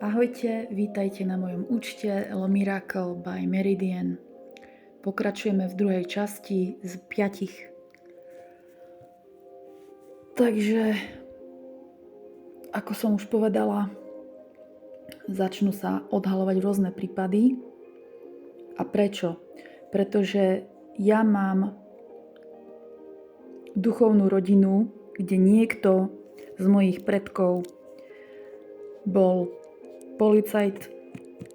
Ahojte, vítajte na mojom účte Lo Miracle by Meridian. Pokračujeme v druhej časti z 5. Takže, ako som už povedala, začnú sa odhalovať rôzne prípady. A prečo? Pretože ja mám duchovnú rodinu, kde niekto z mojich predkov bol policajt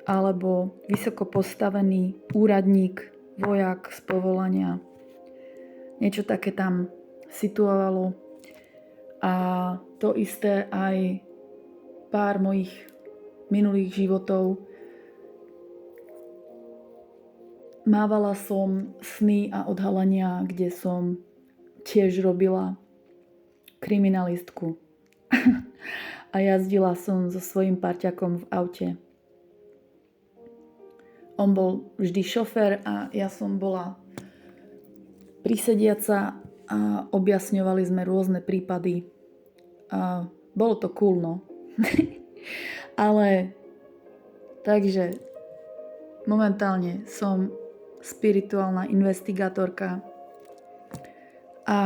alebo vysoko postavený úradník, vojak z povolania. Niečo také tam situovalo. A to isté aj pár mojich minulých životov. Mávala som sny a odhalenia, kde som tiež robila kriminalistku. A jazdila som so svojím parťakom v aute. On bol vždy šofér a ja som bola prisediaca a objasňovali sme rôzne prípady. A bolo to cool, no. Ale takže momentálne som spirituálna investigátorka a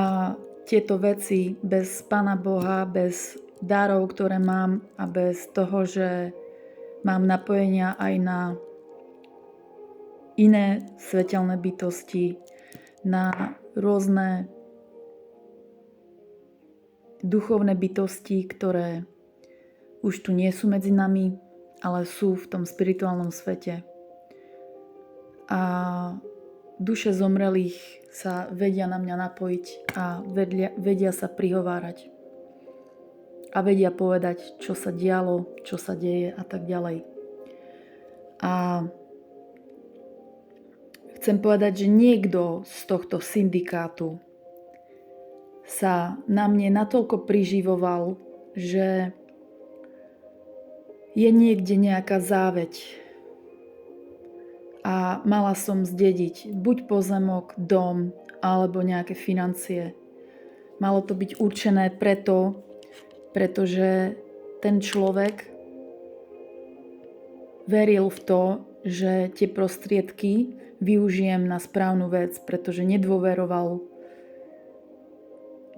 tieto veci bez Pána Boha, bez darov, ktoré mám a bez toho, že mám napojenia aj na iné svetelné bytosti, na rôzne duchovné bytosti, ktoré už tu nie sú medzi nami, ale sú v tom spirituálnom svete. A duše zomrelých sa vedia na mňa napojiť a vedia sa prihovárať. A vedia povedať, čo sa dialo, čo sa deje a tak ďalej. A chcem povedať, že niekto z tohto syndikátu sa na mne natoľko priživoval, že je niekde nejaká záveť a mala som zdediť buď pozemok, dom alebo nejaké financie. Malo to byť určené pretože ten človek veril v to, že tie prostriedky využijem na správnu vec, pretože nedôveroval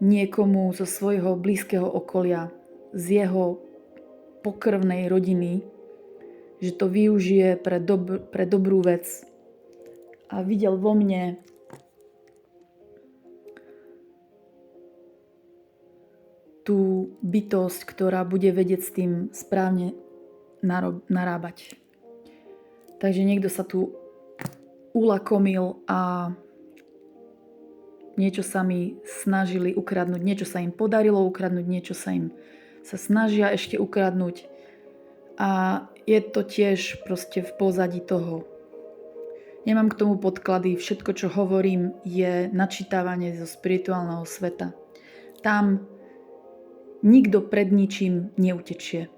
niekomu zo svojho blízkeho okolia, z jeho pokrvnej rodiny, že to využije pre dobrú vec. A videl vo mne tú bytosť, ktorá bude vedieť s tým správne narábať. Takže niekto sa tu ulakomil a niečo sa mi snažili ukradnúť, niečo sa im podarilo ukradnúť, niečo sa snažia ešte ukradnúť. A je to tiež proste v pozadí toho. Nemám k tomu podklady, všetko, čo hovorím, je načítavanie zo spirituálneho sveta. Tam nikto pred ničím neutečie.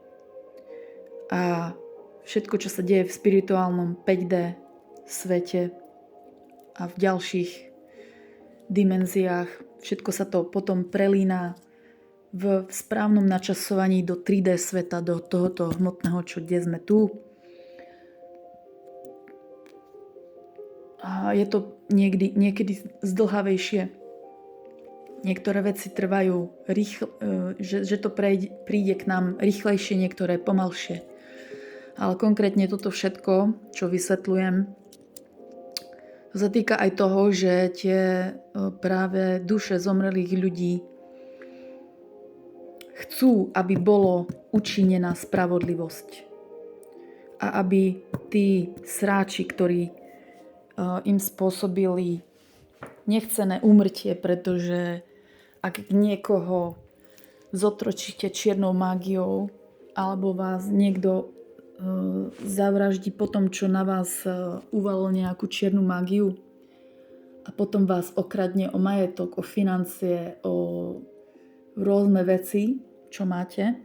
A všetko, čo sa deje v spirituálnom 5D svete a v ďalších dimenziách, všetko sa to potom prelína v správnom načasovaní do 3D sveta, do tohoto hmotného, čo dnes sme tu. A je to niekedy zdĺhavejšie. Niektoré veci trvajú že to príde k nám rýchlejšie, niektoré pomalšie. Ale konkrétne toto všetko, čo vysvetľujem, to sa týka aj toho, že tie práve duše zomrelých ľudí chcú, aby bolo učinená spravodlivosť. A aby tí sráči, ktorí im spôsobili nechcené úmrtie, pretože ak niekoho zotročíte čiernou mágiou alebo vás niekto zavraždí po tom, čo na vás uvalil nejakú čiernu mágiu a potom vás okradne o majetok, o financie, o rôzne veci, čo máte,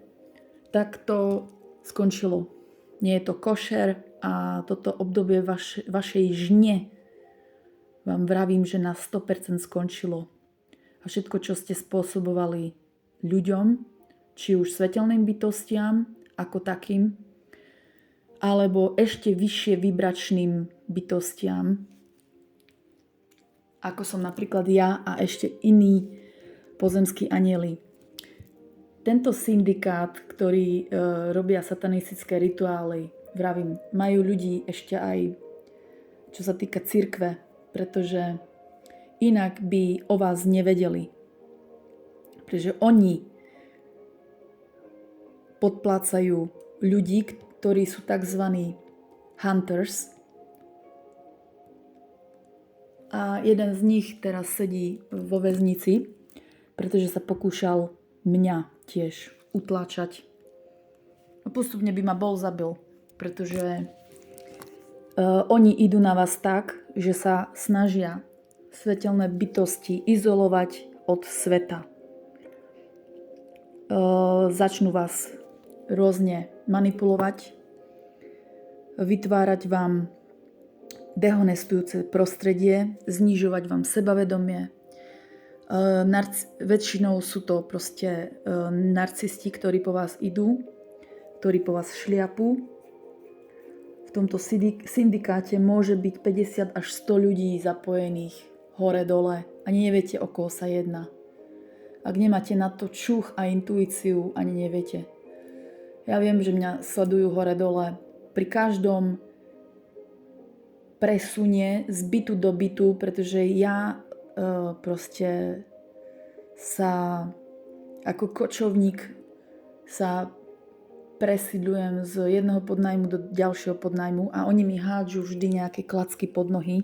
tak to skončilo. Nie je to košer a toto obdobie vašej žne vám vravím, že na 100% skončilo. A všetko, čo ste spôsobovali ľuďom, či už svetelným bytostiam, ako takým, alebo ešte vyššie vibračným bytostiam, ako som napríklad ja a ešte iní pozemskí anjeli. Tento syndikát, ktorý robia satanistické rituály, vravím, majú ľudí ešte aj čo sa týka cirkve, pretože inak by o vás nevedeli. Pretože oni podplácajú ľudí, ktorí sú tzv. Hunters. A jeden z nich teraz sedí vo väznici, pretože sa pokúšal mňa tiež utláčať. A postupne by ma bol zabil, pretože oni idú na vás tak, že sa snažia svetelné bytosti izolovať od sveta. Začnú vás rôzne manipulovať, vytvárať vám dehonestujúce prostredie, znižovať vám sebavedomie. Väčšinou sú to proste narcisti, ktorí po vás idú, ktorí po vás šliapú. V tomto syndikáte môže byť 50 až 100 ľudí zapojených hore-dole. Ani neviete, o koho sa jedná. Ak nemáte na to čuch a intuíciu, ani neviete. Ja viem, že mňa sledujú hore-dole. Pri každom presunie z bytu do bytu, pretože ja proste sa ako kočovník sa presídľujem z jedného podnájmu do ďalšieho podnájmu a oni mi hádžu vždy nejaké klacky pod nohy.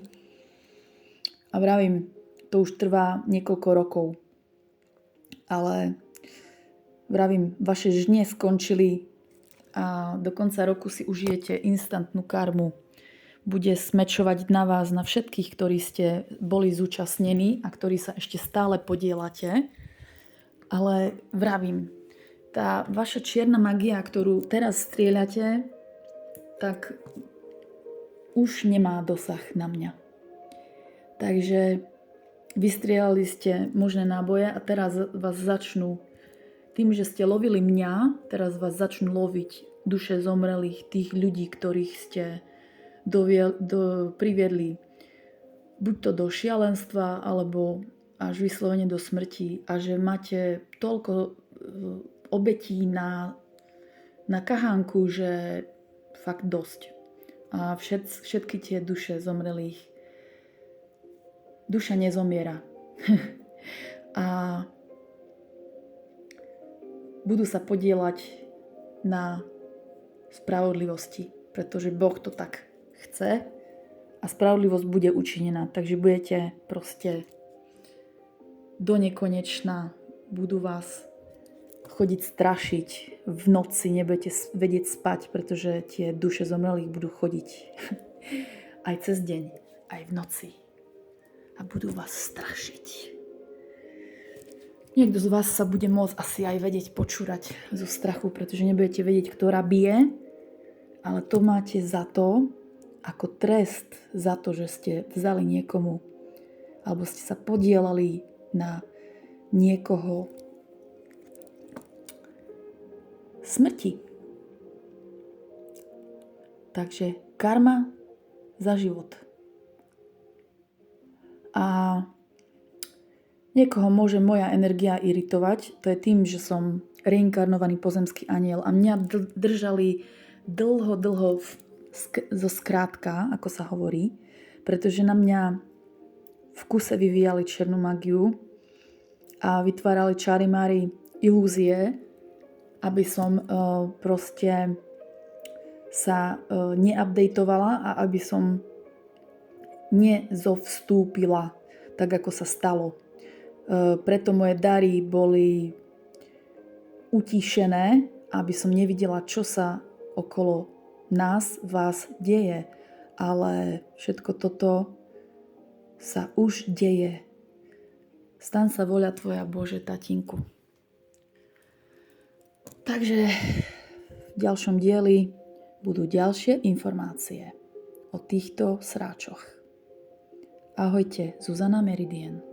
A vravím, to už trvá niekoľko rokov. Ale vravím, vaše žnie skončili a do konca roku si užijete instantnú karmu. Bude smečovať na vás, na všetkých, ktorí ste boli zúčastnení a ktorí sa ešte stále podieľate. Ale vravím, tá vaša čierna magia, ktorú teraz strieľate, tak už nemá dosah na mňa. Takže vystrieľali ste možné náboje a teraz vás začnú, tým, že ste lovili mňa, teraz vás začnú loviť duše zomrelých, tých ľudí, ktorých ste priviedli buď to do šialenstva, alebo až vyslovene do smrti a že máte toľko obetí na kahánku, že fakt dosť. A všetky tie duše zomrelých, duša nezomiera. A budú sa podieľať na spravodlivosti, pretože Boh to tak chce a spravodlivosť bude učinená. Takže budete proste do nekonečna, budú vás chodiť strašiť v noci, nebudete vedieť spať, pretože tie duše zomrelých budú chodiť aj cez deň, aj v noci a budú vás strašiť. Niekto z vás sa bude môcť asi aj vedieť počúrať zo strachu, pretože nebudete vedieť, ktorá bije, ale to máte za to, ako trest za to, že ste vzali niekomu alebo ste sa podielali na niekoho smrti. Takže karma za život. A niekoho môže moja energia iritovať, to je tým, že som reinkarnovaný pozemský anjel a mňa držali dlho zo skrátka, ako sa hovorí, pretože na mňa v kuse vyvíjali čiernu magiu a vytvárali čári-mári ilúzie, aby som proste sa neupdateovala a aby som nezovstúpila tak, ako sa stalo. Preto moje dary boli utíšené, aby som nevidela, čo sa okolo vás deje. Ale všetko toto sa už deje. Staň sa voľa tvoja, Bože, tatínku. Takže v ďalšom dieli budú ďalšie informácie o týchto sráčoch. Ahojte, Zuzana Meridien.